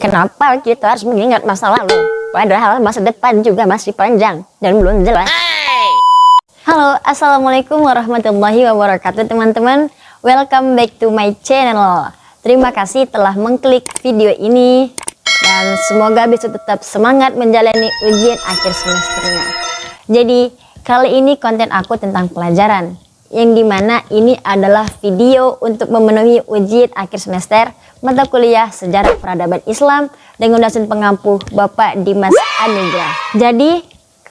Kenapa kita harus mengingat masa lalu, padahal masa depan juga masih panjang dan belum jelas? Halo, assalamualaikum warahmatullahi wabarakatuh teman-teman. Welcome back to my channel. Terima kasih telah mengklik video ini dan semoga bisa tetap semangat menjalani ujian akhir semesternya. Jadi kali ini konten aku tentang pelajaran, yang dimana ini adalah video untuk memenuhi ujian akhir semester mata kuliah Sejarah Peradaban Islam dengan dosen pengampu Bapak Dimas Anugrah. Jadi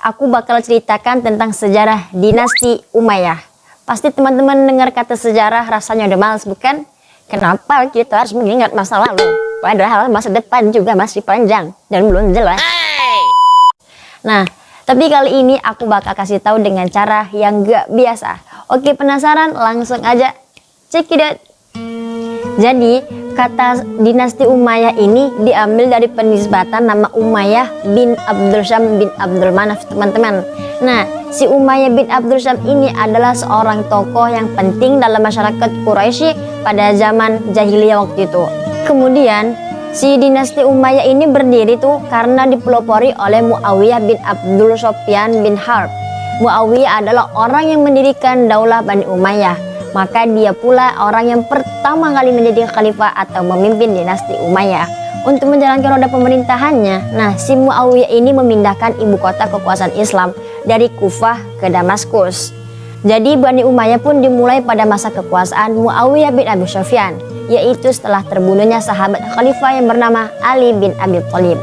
aku bakal ceritakan tentang sejarah dinasti Umayyah. Pasti teman-teman dengar kata sejarah rasanya udah males, bukan? Kenapa kita harus mengingat masa lalu, padahal masa depan juga masih panjang dan belum jelas? Nah, tapi kali ini aku bakal kasih tahu dengan cara yang gak biasa. Oke, penasaran? Langsung aja check it out. Jadi, kata dinasti Umayyah ini diambil dari penisbatan nama Umayyah bin Abdul Syam bin Abdul Manaf, teman-teman. Nah, si Umayyah bin Abdul Syam ini adalah seorang tokoh yang penting dalam masyarakat Quraisy pada zaman jahiliyah waktu itu. Kemudian, si dinasti Umayyah ini berdiri tuh karena dipelopori oleh Muawiyah bin Abdul Sofyan bin Harb. Muawiyah adalah orang yang mendirikan daulah Bani Umayyah. Maka dia pula orang yang pertama kali menjadi khalifah atau memimpin dinasti Umayyah. Untuk menjalankan roda pemerintahannya, nah si Muawiyah ini memindahkan ibu kota kekuasaan Islam dari Kufah ke Damaskus. Jadi Bani Umayyah pun dimulai pada masa kekuasaan Muawiyah bin Abi Sufyan, yaitu setelah terbunuhnya sahabat khalifah yang bernama Ali bin Abi Thalib.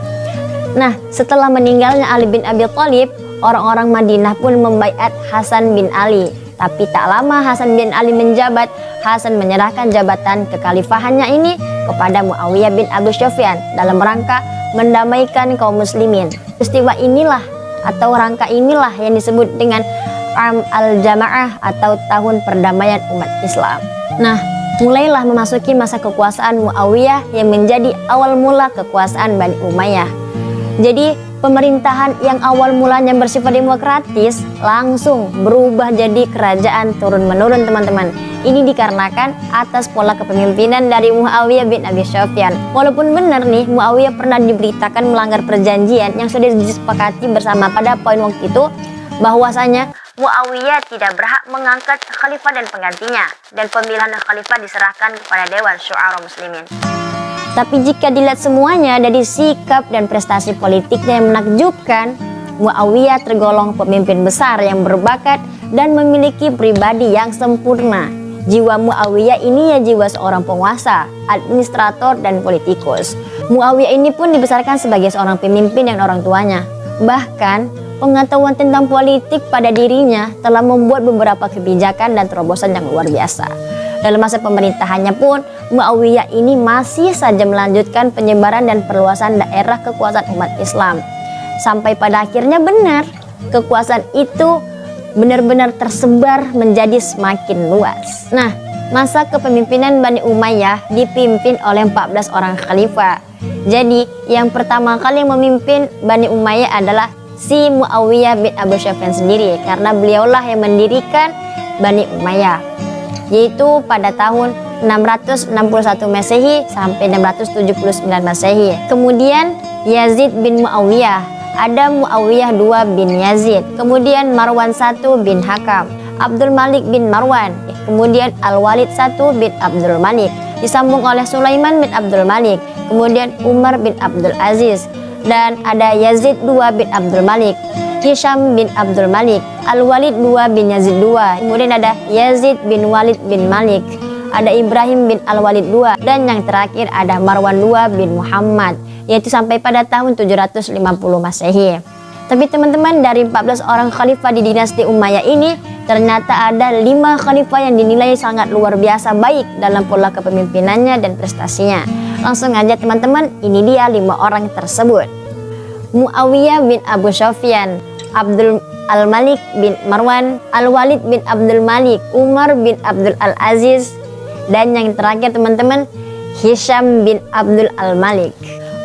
Nah, setelah meninggalnya Ali bin Abi Thalib, orang-orang Madinah pun membaiat Hasan bin Ali. Tapi tak lama Hasan bin Ali menjabat, Hasan menyerahkan jabatan kekhalifahannya ini kepada Muawiyah bin Abi Sufyan dalam rangka mendamaikan kaum muslimin. Peristiwa inilah atau rangka inilah yang disebut dengan Am al-Jamaah atau tahun perdamaian umat Islam. Nah, mulailah memasuki masa kekuasaan Muawiyah yang menjadi awal mula kekuasaan Bani Umayyah. Jadi pemerintahan yang awal mulanya bersifat demokratis langsung berubah jadi kerajaan turun-menurun, teman-teman. Ini dikarenakan atas pola kepemimpinan dari Muawiyah bin Abi Sufyan. Walaupun benar nih Muawiyah pernah diberitakan melanggar perjanjian yang sudah disepakati bersama pada poin waktu itu, bahwasanya Muawiyah tidak berhak mengangkat khalifah dan penggantinya, dan pemilihan khalifah diserahkan kepada Dewan Syu'ara Muslimin. Tapi jika dilihat semuanya dari sikap dan prestasi politiknya yang menakjubkan, Muawiyah tergolong pemimpin besar yang berbakat dan memiliki pribadi yang sempurna. Jiwa Muawiyah ini ya jiwa seorang penguasa, administrator, dan politikus. Muawiyah ini pun dibesarkan sebagai seorang pemimpin dan orang tuanya. Bahkan pengetahuan tentang politik pada dirinya telah membuat beberapa kebijakan dan terobosan yang luar biasa. Dalam masa pemerintahannya pun, Muawiyah ini masih saja melanjutkan penyebaran dan perluasan daerah kekuasaan umat Islam. Sampai pada akhirnya benar, kekuasaan itu benar-benar tersebar menjadi semakin luas. Nah, masa kepemimpinan Bani Umayyah dipimpin oleh 14 orang khalifah. Jadi, yang pertama kali memimpin Bani Umayyah adalah si Muawiyah bin Abi Sufyan sendiri, karena beliaulah yang mendirikan Bani Umayyah, yaitu pada tahun 661 Masehi sampai 679 Masehi. Kemudian Yazid bin Muawiyah, ada Muawiyah II bin Yazid, kemudian Marwan I bin Hakam, Abdul Malik bin Marwan, kemudian Al-Walid I bin Abdul Malik, disambung oleh Sulaiman bin Abdul Malik, kemudian Umar bin Abdul Aziz, dan ada Yazid II bin Abdul Malik, Hisham bin Abdul Malik, Al-Walid II bin Yazid II, kemudian ada Yazid bin Walid bin Malik, ada Ibrahim bin Al-Walid II, dan yang terakhir ada Marwan II bin Muhammad, yaitu sampai pada tahun 750 Masehi. Tapi teman-teman, dari 14 orang khalifah di dinasti Umayyah ini, ternyata ada 5 khalifah yang dinilai sangat luar biasa baik dalam pola kepemimpinannya dan prestasinya. Langsung aja teman-teman, ini dia 5 orang tersebut. Muawiyah bin Abu Sufyan, Abdul Al-Malik bin Marwan, Al-Walid bin Abdul Malik, Umar bin Abdul Al-Aziz, dan yang terakhir teman-teman, Hisham bin Abdul Al-Malik.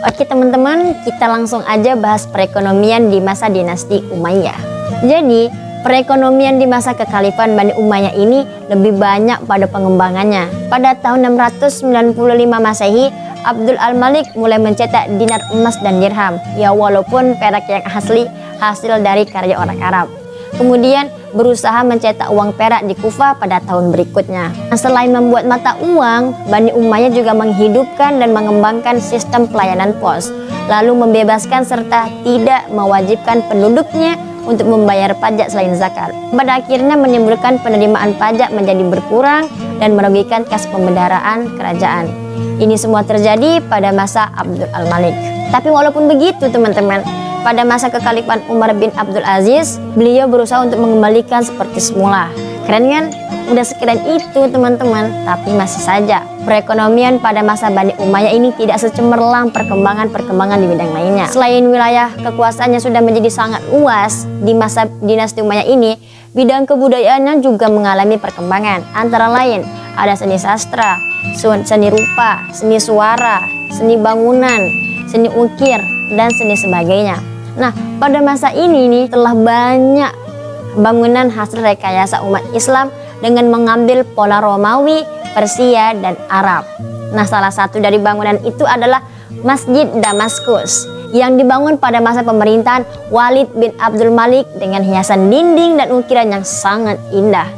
Oke teman-teman, kita langsung aja bahas perekonomian di masa dinasti Umayyah. Jadi Perekonomian di masa kekhalifahan Bani Umayyah ini lebih banyak pada pengembangannya. Pada tahun 695 Masehi, Abdul Al-Malik mulai mencetak dinar emas dan dirham, ya walaupun perak yang asli hasil dari karya orang Arab. Kemudian berusaha mencetak uang perak di Kufah pada tahun berikutnya. Selain membuat mata uang, Bani Umayyah juga menghidupkan dan mengembangkan sistem pelayanan pos, lalu membebaskan serta tidak mewajibkan penduduknya untuk membayar pajak selain zakat. Pada akhirnya menimbulkan penerimaan pajak menjadi berkurang dan merugikan kas pembendaraan kerajaan. Ini semua terjadi pada masa Abdul Al-Malik. Tapi walaupun begitu teman-teman, pada masa kekhalifahan Umar bin Abdul Aziz, beliau berusaha untuk mengembalikan seperti semula. Keren kan? Udah sekeren itu teman-teman. Tapi masih saja perekonomian pada masa Bani Umayyah ini tidak secemerlang perkembangan di bidang lainnya. Selain wilayah kekuasaannya sudah menjadi sangat luas di masa dinasti Umayyah ini, bidang kebudayaannya juga mengalami perkembangan. Antara lain ada seni sastra, seni rupa, seni suara, seni bangunan, seni ukir, dan seni sebagainya. Nah, pada masa ini nih telah banyak bangunan hasil rekayasa umat Islam dengan mengambil pola Romawi, Persia, dan Arab. Nah, salah satu dari bangunan itu adalah Masjid Damaskus yang dibangun pada masa pemerintahan Walid bin Abdul Malik dengan hiasan dinding dan ukiran yang sangat indah.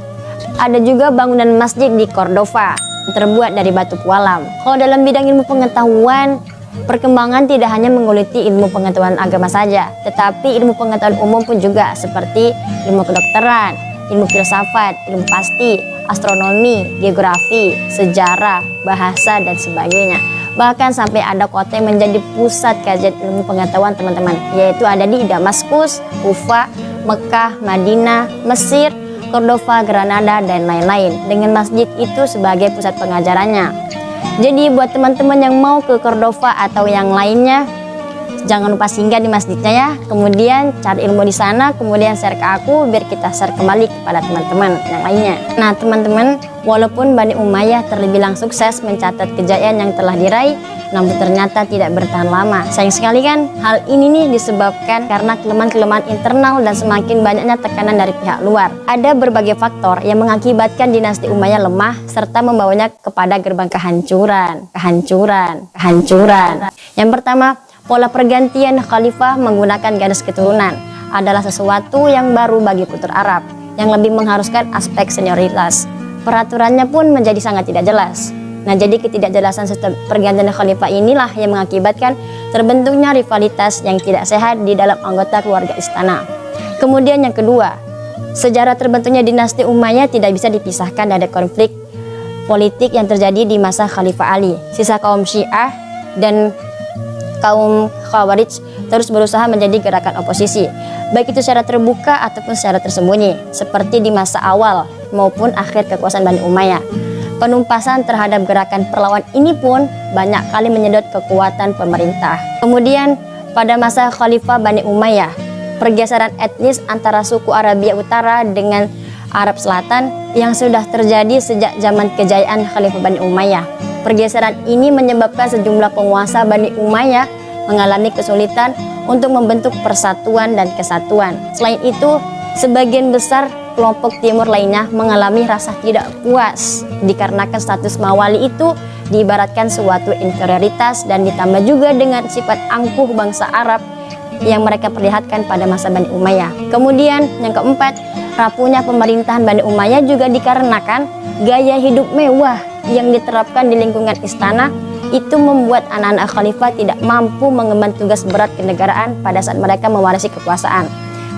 Ada juga bangunan masjid di Cordova terbuat dari batu pualam. Kalau dalam bidang ilmu pengetahuan, perkembangan tidak hanya menggeluti ilmu pengetahuan agama saja, tetapi ilmu pengetahuan umum pun juga seperti ilmu kedokteran, ilmu filsafat, ilmu pasti, astronomi, geografi, sejarah, bahasa, dan sebagainya. Bahkan sampai ada kota yang menjadi pusat kajian ilmu pengetahuan teman-teman, yaitu ada di Damaskus, Kufah, Mekah, Madinah, Mesir, Cordova, Granada, dan lain-lain, dengan masjid itu sebagai pusat pengajarannya. Jadi buat teman-teman yang mau ke Cordova atau yang lainnya, jangan lupa singgah di masjidnya ya. Kemudian cari ilmu di sana, kemudian share ke aku biar kita share kembali kepada teman-teman yang lainnya. Nah teman-teman, walaupun Bani Umayyah terbilang sukses mencatat kejayaan yang telah diraih, namun ternyata tidak bertahan lama. Sayang sekali kan, hal ini nih disebabkan karena kelemahan-kelemahan internal dan semakin banyaknya tekanan dari pihak luar. Ada berbagai faktor yang mengakibatkan dinasti Umayyah lemah serta membawanya kepada gerbang kehancuran. Yang pertama, pola pergantian khalifah menggunakan garis keturunan adalah sesuatu yang baru bagi kultur Arab yang lebih mengharuskan aspek senioritas. Peraturannya pun menjadi sangat tidak jelas. Nah, jadi ketidakjelasan sistem pergantian khalifah inilah yang mengakibatkan terbentuknya rivalitas yang tidak sehat di dalam anggota keluarga istana. Kemudian yang kedua, sejarah terbentuknya dinasti Umayyah tidak bisa dipisahkan dari konflik politik yang terjadi di masa Khalifah Ali. Sisa kaum Syiah dan kaum Khawarij terus berusaha menjadi gerakan oposisi, baik itu secara terbuka ataupun secara tersembunyi, seperti di masa awal maupun akhir kekuasaan Bani Umayyah. Penumpasan terhadap gerakan perlawan ini pun banyak kali menyedot kekuatan pemerintah. Kemudian pada masa Khalifah Bani Umayyah, pergeseran etnis antara suku Arabia Utara dengan Arab Selatan yang sudah terjadi sejak zaman kejayaan Khalifah Bani Umayyah. Pergeseran ini menyebabkan sejumlah penguasa Bani Umayyah mengalami kesulitan untuk membentuk persatuan dan kesatuan. Selain itu, sebagian besar kelompok timur lainnya mengalami rasa tidak puas dikarenakan status mawali itu diibaratkan suatu inferioritas dan ditambah juga dengan sifat angkuh bangsa Arab yang mereka perlihatkan pada masa Bani Umayyah. Kemudian yang keempat, rapuhnya pemerintahan Bani Umayyah juga dikarenakan gaya hidup mewah yang diterapkan di lingkungan istana itu membuat anak-anak khalifah tidak mampu mengemban tugas berat kenegaraan pada saat mereka mewarisi kekuasaan.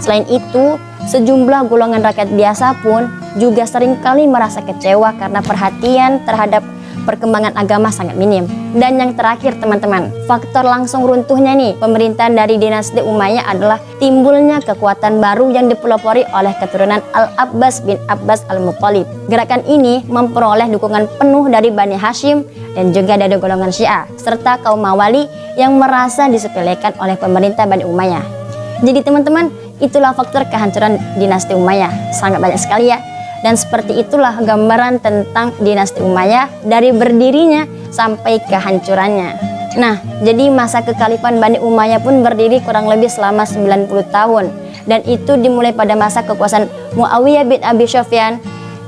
Selain itu, sejumlah golongan rakyat biasa pun juga seringkali merasa kecewa karena perhatian terhadap perkembangan agama sangat minim. Dan yang terakhir teman-teman, faktor langsung runtuhnya nih pemerintahan dari dinasti Umayyah adalah timbulnya kekuatan baru yang dipelopori oleh keturunan Al-Abbas bin Abbas Al-Muttalib. Gerakan ini memperoleh dukungan penuh dari Bani Hashim dan juga dari golongan Syiah serta kaum Mawali yang merasa disepelekan oleh pemerintah Bani Umayyah. Jadi teman-teman, itulah faktor kehancuran dinasti Umayyah, sangat banyak sekali ya. Dan seperti itulah gambaran tentang dinasti Umayyah dari berdirinya sampai kehancurannya. Nah, jadi masa kekhalifahan Bani Umayyah pun berdiri kurang lebih selama 90 tahun dan itu dimulai pada masa kekuasaan Muawiyah bin Abi Sufyan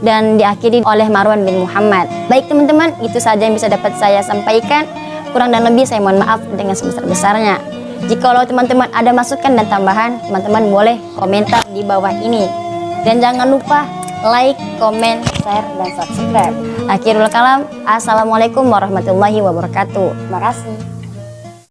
dan diakhiri oleh Marwan bin Muhammad. Baik teman-teman, itu saja yang bisa dapat saya sampaikan. Kurang dan lebih saya mohon maaf dengan sebesar-besarnya. Jikalau teman-teman ada masukan dan tambahan, teman-teman boleh komentar di bawah ini. Dan jangan lupa like, komen, share, dan subscribe. Akhirul kalam, assalamualaikum warahmatullahi wabarakatuh. Terima kasih.